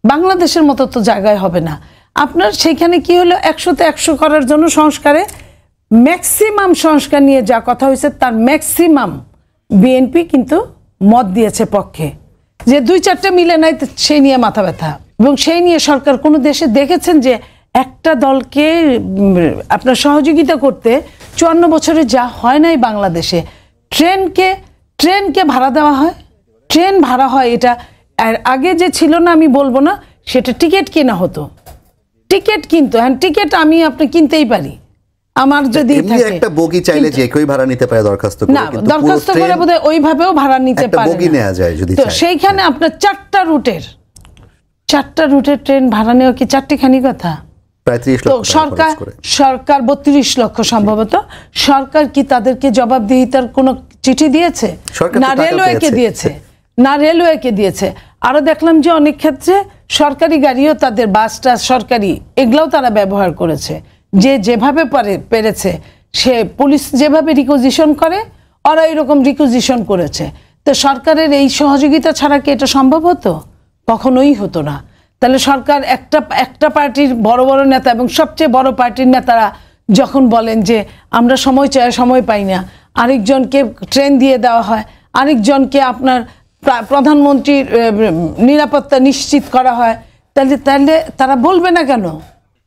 A: বাংলাদেশের মতো তো জায়গায় হবে না। আপনার সেইখানে কি হলো, 100তে 100 করার জন্য সংস্কারে ম্যাক্সিমাম সংস্কার নিয়ে যা কথা হয়েছে তার ম্যাক্সিমাম বিএনপি কিন্তু মত দিয়েছে পক্ষে, যে 2-4টা মিলে নাই সেই নিয়ে মাথা ব্যথা। এবং সেই নিয়ে সরকার কোনো দেশে দেখেছেন যে একটা দলকে আপনার সহযোগিতা করতে 54 বছরে যা হয় নাই বাংলাদেশে। ট্রেনকে ভাড়া দেওয়া হয়, ট্রেন ভাড়া হয়, এটা আর আগে যে ছিল না আমি বলবো না, সেটা টিকিট কেনা হতো, টিকিট কিনতো। হ্যাঁ, টিকিট আমি আপনি কিনতেই পারি, আমার যদি
B: একটা বগি চাইলে যে কেউ ভাড়া নিতে পারে দরখাস্ত করে,
A: না দরখাস্ত করে বোধহয় ওইভাবেও ভাড়া নিতে পারে,
B: বগি নেওয়া যায় যদি
A: তো সেইখানে আপনার 4টা রুটের ট্রেন ভাড়া নেওয়া কি 4টিখানি কথা?
B: প্রায় 30 লক্ষ
A: সরকার 32 লক্ষ সম্ভবত। সরকার কি তাদেরকে জবাবদিহিতার কোনো চিঠি দিয়েছে? না রেলওয়েকে দিয়েছে। আরো দেখলাম যে অনেক ক্ষেত্রে সরকারি গাড়িও তাদের বাসটা সরকারি, এগুলাও তারা ব্যবহার করেছে, যে যেভাবে পেরেছে। সে পুলিশ যেভাবে রিকুইজিশন করে ওরা এরকম রিকুইজিশন করেছে। তো সরকারের এই সহযোগিতা ছাড়া কি এটা সম্ভব হতো? কখনোই হতো না। তাহলে সরকার একটা পার্টির বড় বড় নেতা এবং সবচেয়ে বড় পার্টির নেতারা যখন বলেন যে আমরা সময় চাই, সময় পাই না, আরেকজনকে ট্রেন দিয়ে দেওয়া হয়, আরেকজনকে আপনার প্রধানমন্ত্রীর নিরাপত্তা নিশ্চিত করা হয়, তাহলে তারা বলবে না কেন?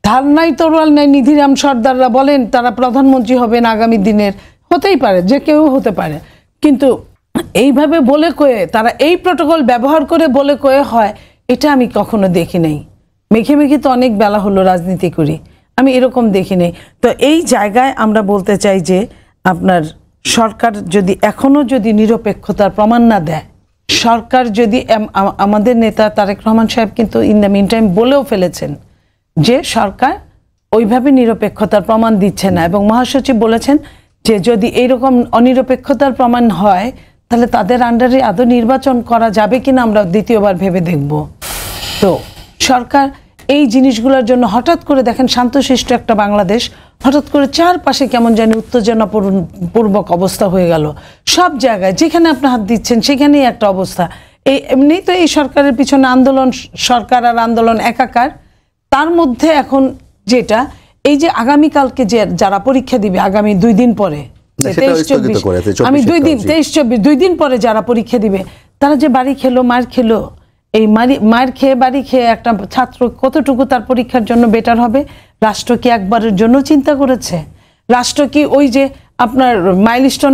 A: ধার নাই তরোয়াল নাই, নিধিরাম সর্দাররা বলেন তারা প্রধানমন্ত্রী হবেন আগামী দিনের, হতেই পারে, যে কেউ হতে পারে, কিন্তু এইভাবে বলে কয়ে তারা এই প্রটোকল ব্যবহার করে বলে কয়ে হয়, এটা আমি কখনো দেখি নাই। মেখে তো অনেক বেলা হলো রাজনীতি করি, আমি এরকম দেখি নাই। তো এই জায়গায় আমরা বলতে চাই যে আপনার সরকার যদি এখনো যদি নিরপেক্ষতার প্রমাণ না দেয়, সরকার যদি আমাদের নেতা তারেক রহমান সাহেব কিন্তু ইন দ্য মিন টাইম বলেও ফেলেছেন যে সরকার ওইভাবে নিরপেক্ষতার প্রমাণ দিচ্ছে না, এবং মহাসচিব বলেছেন যে যদি এইরকম অনিরপেক্ষতার প্রমাণ হয় তাহলে তাদের আন্ডারে আদৌ নির্বাচন করা যাবে কিনা আমরা দ্বিতীয়বার ভেবে দেখব। তো সরকার এই জিনিসগুলোর জন্য হঠাৎ করে দেখেন শান্তশিষ্ট একটা বাংলাদেশ, হঠাৎ করে চারপাশে কেমন জানি উত্তেজনাপূর্বক অবস্থা হয়ে গেল। সব জায়গায় যেখানে আপনি হাত দিচ্ছেন সেখানেই একটা অবস্থা। এমনি তো এই সরকারের পিছনে আন্দোলন, সরকার আর আন্দোলন একাকার। তার মধ্যে এখন যেটা, এই যে আগামীকালকে যে যারা পরীক্ষা দিবে আগামী 2 দিন পরে, 23-24, আমি 2 দিন 23-24 2 দিন পরে যারা পরীক্ষা দিবে, তারা যে বাড়ি খেলো, মার খেলো, এই মার খেয়ে বাড়ি খেয়ে একটা ছাত্র কতটুকু তার পরীক্ষার জন্য বেটার হবে? রাষ্ট্র কি একবারের জন্য চিন্তা করেছে? রাষ্ট্র কি ওই যে আপনার মাইলস্টোন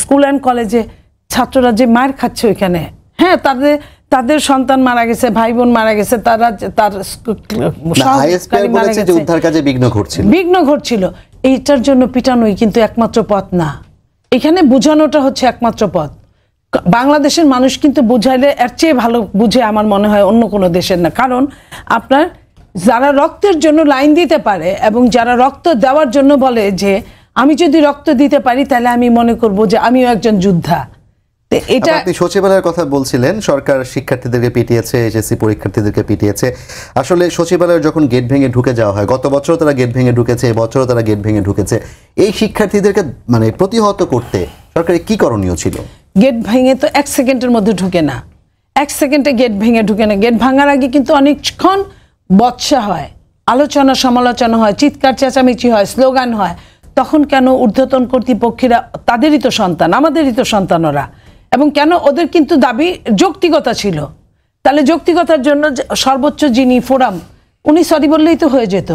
A: স্কুল অ্যান্ড কলেজে ছাত্ররা যে মার খাচ্ছে ওইখানে, হ্যাঁ তাদের সন্তান মারা গেছে, ভাই বোন মারা গেছে, তারা তার
B: উদ্ধার কাজে বিঘ্ন ঘটছিল,
A: এইটার জন্য পিটানোই কিন্তু একমাত্র পথ না। এখানে বোঝানোটা হচ্ছে একমাত্র পথ। বাংলাদেশের মানুষ কিন্তু বুঝাইলে এর চেয়ে ভালো বুঝে আমার মনে হয় অন্য কোনো দেশের না। কারণ আপনার যারা রক্তের জন্য লাইন দিতে পারে এবং যারা রক্ত দেওয়ার জন্য বলে যে আমি যদি রক্ত দিতে পারি তাহলে আমি মনে করব যে আমিও একজন যোদ্ধা।
B: এটা আপনি সচিবালয়ের কথা বলছিলেন, সরকার শিক্ষার্থীদেরকে পিটিয়েছে, এসএসসি পরীক্ষার্থীদেরকে পিটিয়েছে। আসলে সচিবালয়ে যখন গেট ভেঙে ঢুকে যাওয়া হয়, গত বছর তারা গেট ভেঙে ঢুকেছে, এবছরও তারা গেট ভেঙে ঢুকেছে, এই শিক্ষার্থীদেরকে মানে প্রতিহত করতে সরকারের কি করণীয় ছিল?
A: গেট ভেঙে তো 1 সেকেন্ডের মধ্যে ঢুকে না, 1 সেকেন্ডে গেট ভেঙে ঢুকে না। গেট ভাঙার আগে কিন্তু অনেকক্ষণ বচসা হয়, আলোচনা সমালোচনা হয়, চিৎকার চেঁচামেচি হয়, স্লোগান হয়, তখন কেন ঊর্ধ্বতন কর্তৃপক্ষেরা, তাদেরই তো সন্তান, আমাদেরই তো সন্তান ওরা, এবং কেন ওদের কিন্তু দাবি যৌক্তিকতা ছিল, তাহলে যৌক্তিকতার জন্য সর্বোচ্চ যিনি ফোরাম, উনি সরি বললেই তো হয়ে যেত।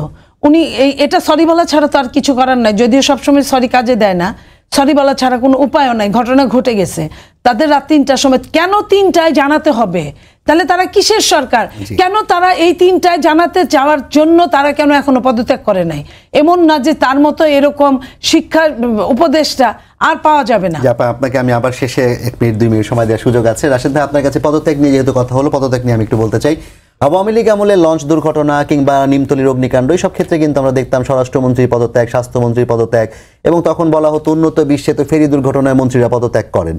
A: উনি এটা সরি বলা ছাড়া তো আর কিছু করার নাই, যদিও সবসময় সরি কাজে দেয় না, সরি বলা ছাড়া কোনো উপায়ও নাই, ঘটনা ঘটে গেছে। তাদের রাত 3টার সময়, কেন 3টায় জানাতে হবে? তাহলে তারা কিসের সরকার? কেন তারা এই 3টায় জানাতে যাওয়ার জন্য তারা কেন এখনো পদত্যাগ করে নাই? এমন না যে তার মতো এরকম শিক্ষা উপদেষ্টা আর পাওয়া যাবে না।
B: আপনাকে আমি আবার শেষে 1 মিনিট 2 মিনিট সময় দেওয়ার সুযোগ আছে। রাশেদ ভাই, আপনার কাছে পদত্যাগ নিয়ে যেহেতু কথা হলো, পদত্যাগ নিয়ে আমি একটু বলতে চাই। আওয়ামী লীগ আমলে লঞ্চ দুর্ঘটনা কিংবা নিমতলির অগ্নিকাণ্ড, এইসব ক্ষেত্রে কিন্তু আমরা দেখতাম স্বরাষ্ট্রমন্ত্রীর পদত্যাগ, স্বাস্থ্যমন্ত্রীর পদত্যাগ, এবং তখন বলা হতো উন্নত বিশ্বে তো ফেরি দুর্ঘটনায় মন্ত্রীরা পদত্যাগ করেন।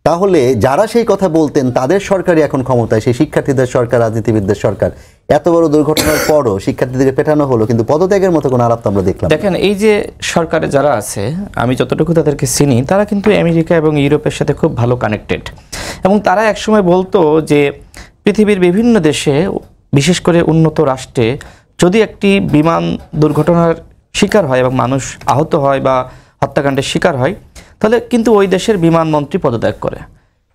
B: তাহলে যারা সেই কথা বলতেন তাদের সরকারই এখন ক্ষমতায়, সেই শিক্ষার্থীদের সরকার, রাজনীতিবিদদের সরকার, এত বড় দুর্ঘটনার পরও শিক্ষার্থীদেরকে পেটানো হলো, কিন্তু পদত্যাগের মতো কোনো আলাপ আমরা দেখলাম।
C: দেখেন, এই যে সরকারে যারা আছে, আমি যতটুকু তাদেরকে চিনি, তারা কিন্তু আমেরিকা এবং ইউরোপের সাথে খুব ভালো কানেক্টেড, এবং তারা একসময় বলতো যে পৃথিবীর বিভিন্ন দেশে, বিশেষ করে উন্নত রাষ্ট্রে, যদি একটি বিমান দুর্ঘটনার শিকার হয় এবং মানুষ আহত হয় বা হত্যাকাণ্ডের শিকার হয়, তাহলে কিন্তু ওই দেশের বিমানমন্ত্রী পদত্যাগ করে।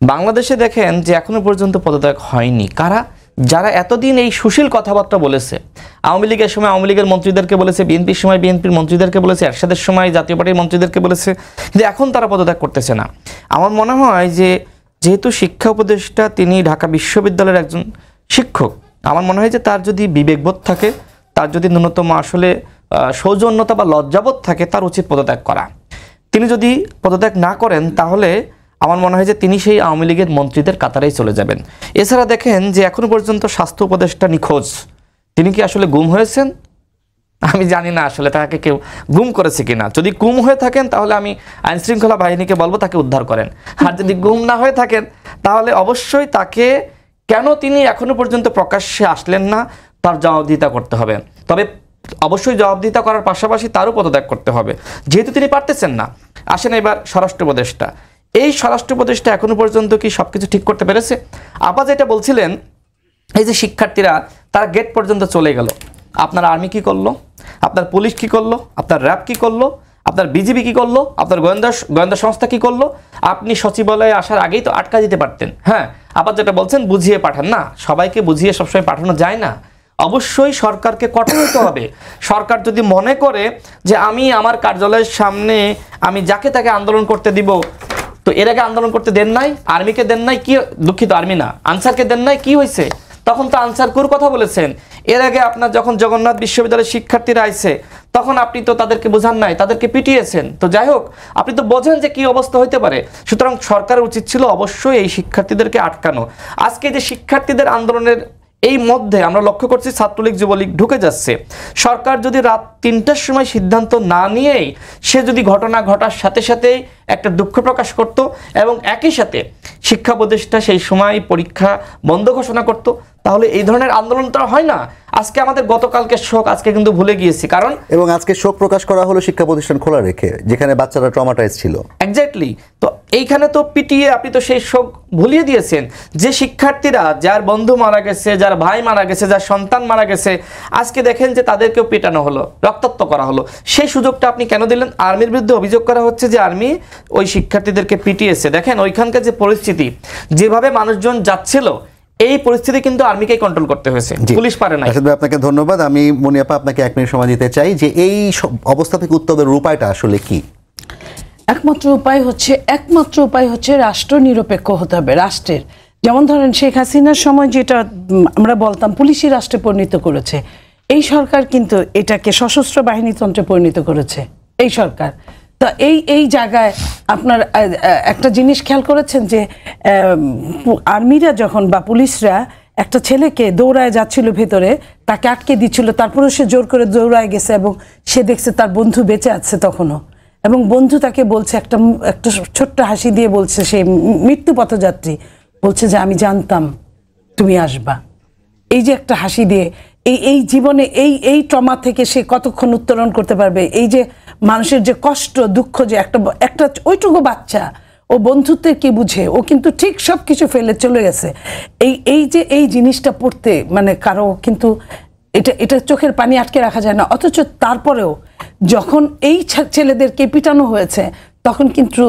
C: বাংলাদেশে দেখেন যে এখনো পর্যন্ত পদত্যাগ হয়নি। কারা? যারা এতদিন এই সুশীল কথাবার্তা বলেছে। আওয়ামী লীগের সময় আওয়ামী লীগের মন্ত্রীদেরকে বলেছে, বিএনপির সময় বিএনপির মন্ত্রীদেরকে বলেছে, এরশাদের সময় জাতীয় পার্টির মন্ত্রীদেরকে বলেছে, কিন্তু এখন তারা পদত্যাগ করতেছে না। আমার মনে হয় যে যেহেতু শিক্ষা উপদেষ্টা তিনি ঢাকা বিশ্ববিদ্যালয়ের একজন শিক্ষক, আমার মনে হয় যে তার যদি বিবেকবোধ থাকে, তার যদি ন্যূনতম আসলে সৌজন্যতা বা লজ্জাবোধ থাকে, তার উচিত পদত্যাগ করা। তিনি যদি পদত্যাগ না করেন, তাহলে আমার মনে হয় যে তিনি সেই আওয়ামী লীগের মন্ত্রীদের কাতারেই চলে যাবেন। এছাড়া দেখেন যে এখনো পর্যন্ত স্বাস্থ্য উপদেষ্টা নিখোঁজ। তিনি কি আসলে গুম হয়েছেন? আমি জানি না আসলে তাকে কেউ গুম করেছে কিনা। যদি গুম হয়ে থাকেন, তাহলে আমি আইনশৃঙ্খলা বাহিনীকে বলবো তাকে উদ্ধার করেন। আর যদি গুম না হয়ে থাকেন, তাহলে অবশ্যই তাকে, কেন তিনি এখনো পর্যন্ত প্রকাশ্যে আসলেন না, তার জবাবদিহিতা করতে হবে। তবে অবশ্যই জবাবদিহিতা করার পাশাপাশি তারও পদত্যাগ করতে হবে, যেহেতু তিনি পারতেছেন না। আসেন এবার স্বরাষ্ট্র উপদেষ্টা। এই স্বরাষ্ট্র উপদেষ্টা এখনো পর্যন্ত কি সবকিছু ঠিক করতে পেরেছে? আপা যেটা বলছিলেন, এই যে শিক্ষার্থীরা তারা গেট পর্যন্ত চলে গেল, আপনার আর্মি কি করলো, আপনার পুলিশ কি করলো, আপনার র্যাব কি করলো, আপনার বিজিবি কি করলো, আপনার গোয়েন্দা সংস্থা কি করলো? আপনি সচিবালয়ে আসার আগেই তো আটকা দিতে পারতেন। হ্যাঁ, আবার যেটা বলছেন বুঝিয়ে পাঠান, না, সবাইকে বুঝিয়ে সবসময় পাঠানো যায় না। অবশ্যই সরকারকে কঠোর হতে হবে। সরকার যদি মনে করে যে আমি আমার কার্যালয়ের সামনে আমি যাকে তাকে আন্দোলন করতে দিব, তো এর আগে আন্দোলন করতে দেন নাই, আর্মিকে দেন নাই, কি দুঃখিত আর্মি না, আনসারকে দেন নাই, কি হয়েছে? তখন তো আনসার কুর কথা বলেছেন। এর আগে আপনার যখন জগন্নাথ বিশ্ববিদ্যালয়ের শিক্ষার্থীরা আইছে, তখন আপনি তো তাদেরকে বোঝান নাই, তাদেরকে পিটিয়েছেন। তো যাই হোক, আপনি তো বোঝেন যে কি অবস্থা হইতে পারে। সুতরাং সরকারের উচিত ছিল অবশ্যই এই শিক্ষার্থীদেরকে আটকানো। আজকে যে শিক্ষার্থীদের আন্দোলনের এই মধ্যে আমরা লক্ষ্য করছি ছাত্রলীগ যুবলীগ ঢুকে যাচ্ছে। সরকার যদি রাত 3টার সময় সিদ্ধান্ত না নিয়েই সে যদি ঘটনা ঘটার সাথে সাথেই একটা দুঃখ প্রকাশ করত এবং একই সাথে শিক্ষা উপদেষ্টা সেই সময় পরীক্ষা বন্ধ ঘোষণা করত, তাহলে এই ধরনের আন্দোলনটা হয় না। আজকে আমাদের গতকালকে শোক আজকে কিন্তু ভুলে গিয়েছি, কারণ
B: এবং আজকে শোক প্রকাশ করা হলো শিক্ষা প্রতিষ্ঠান খোলা রেখে, যেখানে বাচ্চারা ট্রমাটাইজ ছিল।
C: এক্স্যাক্টলি। তো এইখানে তো পিটিয়ে আপনি তো সেই শোক ভুলিয়ে দিয়েছেন। যে শিক্ষার্থীরা, যার বন্ধু মারা গেছে, যার ভাই মারা গেছে, যার সন্তান মারা গেছে, আজকে দেখেন যে তাদেরকেও পেটানো হলো, রক্তাক্ত করা হলো। সেই সুযোগটা আপনি কেন দিলেন? আর্মির বিরুদ্ধে অভিযোগ করা হচ্ছে যে আর্মি ওই শিক্ষার্থীদেরকে পিটিয়েছে। দেখেন ওইখানকার যে পরিস্থিতি, যেভাবে মানুষজন যাচ্ছিল, এই পরিস্থিতি কিন্তু আর্মিকে কন্ট্রোল করতে হয়েছে, পুলিশ পারে না।
B: আপনাকে ধন্যবাদ। আমি মনিয়াপা আপনাকে 1 মিনিট সময় দিতে চাই যে এই অবস্থা থেকে উত্তরের উপায়টা আসলে কি?
A: একমাত্র উপায় হচ্ছে রাষ্ট্র নিরপেক্ষ হতে হবে। রাষ্ট্রের, যেমন ধরেন শেখ হাসিনার সময় যেটা আমরা বলতাম পুলিশি রাষ্ট্রে পরিণত করেছে, এই সরকার কিন্তু এটাকে সশস্ত্র বাহিনীতন্ত্রে পরিণত করেছে এই সরকার। তো এই জায়গায় আপনার একটা জিনিস খেয়াল করেছেন যে আর্মিরা যখন বা পুলিশরা একটা ছেলেকে দৌড়ায় যাচ্ছিল ভেতরে, তাকে আটকে দিচ্ছিল, তারপরে সে জোর করে দৌড়ায় গেছে এবং সে দেখছে তার বন্ধু বেঁচে আছে তখনও, এবং বন্ধু তাকে বলছে, একটা ছোট্ট হাসি দিয়ে বলছে, সে মৃত্যু পথযাত্রী বলছে যে আমি জানতাম তুমি আসবা। এই যে একটা হাসি দিয়ে এই জীবনে এই ট্রমা থেকে সে কতক্ষণ উত্তরণ করতে পারবে? এই যে মানুষের যে কষ্ট দুঃখ, যে একটা ওইটুকু বাচ্চা, ও বন্ধুত্বের কি বুঝে, ও কিন্তু ঠিক সব কিছু ফেলে চলে গেছে। এই যে এই জিনিসটা পড়তে মানে কারো কিন্তু এটা চোখের পানি আটকে রাখা যায় না। অথচ তারপরেও যখন এই ছেলেদেরকে পিটানো হয়েছে তখন কিন্তু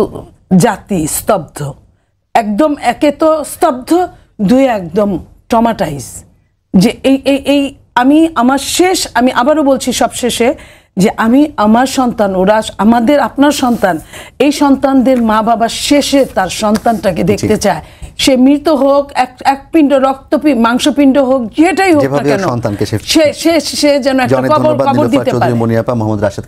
A: জাতি স্তব্ধ, একদম একে তো স্তব্ধ, দুই একদম ট্রমাটাইজ। যে এই আমি আবারও বলছি সব শেষে যে আমি আমার সন্তান, ওরা আমাদের আপনার সন্তান, এই সন্তানদের মা বাবা শেষে তার সন্তানটাকে দেখতে চায়, সে মৃত হোক, এক পিণ্ড মাংসপিণ্ড হোক, যেটাই হোক না কেন, সে যেন একটা কবর দিতে পারে।
B: মনিয়াপা, মোহাম্মদ রাশেদ